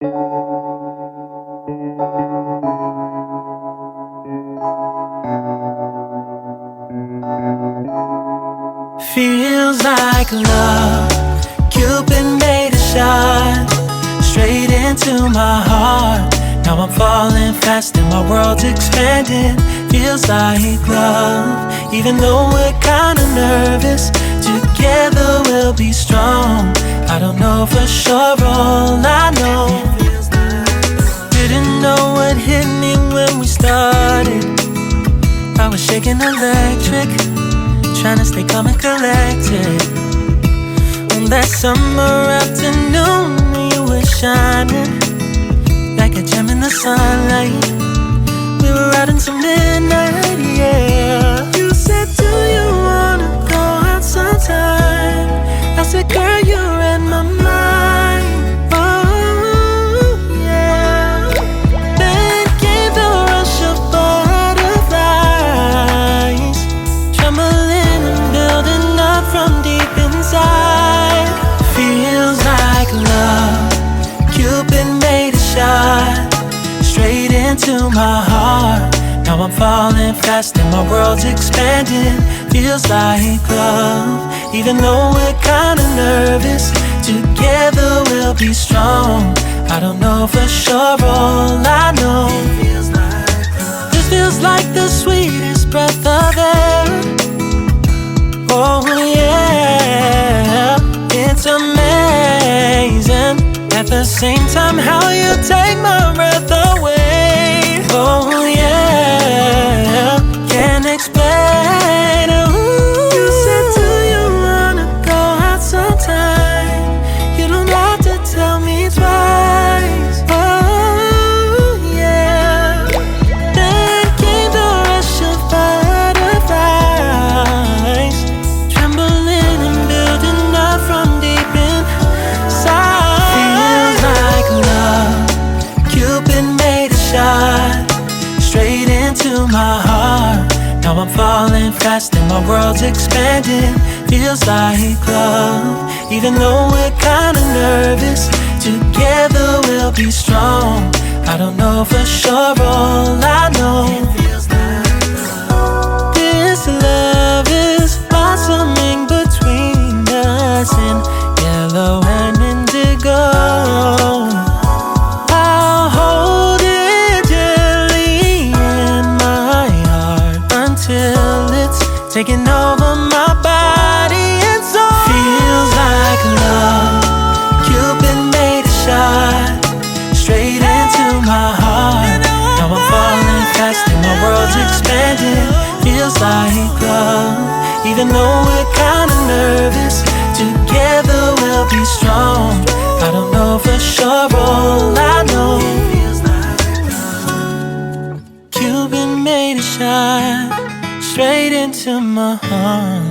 Feels like love. Cupid made a shot straight into my heart. Now I'm falling fast and my world's expanding. Feels like love. Even though we're kinda nervous, together we'll be strong. I don't know for sure, all I know. Didn't know what hit me when we started. I was shaking electric, trying to stay calm and collected. On that summer afternoon, you were shining like a gem in the sunlight. We were out until midnight, yeah. You said, do you wanna go out sometime? I said, girl, you read my mind. Oh, yeah. Then came the rush of butterflies, trembling and building up from deep inside. Feels like love. Cupid made a shot straight into my heart. Now I'm falling fast and my world's expanding. Feels like love. Even though we're kinda nervous, together we'll be strong. I don't know for sure, all I know. This feels like the sweetest breath of air. Oh yeah, it's amazing. At the same time, how you take my breath away. Oh yeah, can't explain. Ooh. You said, do you wanna go out sometime? You don't have to tell me twice. Oh yeah. Then came the rush of butterflies, trembling and building up from deep inside. Feels like love. Cupid made a shot straight into my heart. Now I'm falling fast and my world's expanding. Feels like love. Even though we're kinda nervous, together we'll be strong. I don't know for sure, all I know. This love is blossoming between us in yellow and indigo. I'll hold it gently in my heart until it's taking over my body and soul. Feels like love. Cupid made a shot straight into my heart. Now I'm falling fast and my world's expanding. Feels like love. Even though we're kinda nervous, together we'll be strong. I don't know for sure, all I know. Cupid made a shot straight into my heart.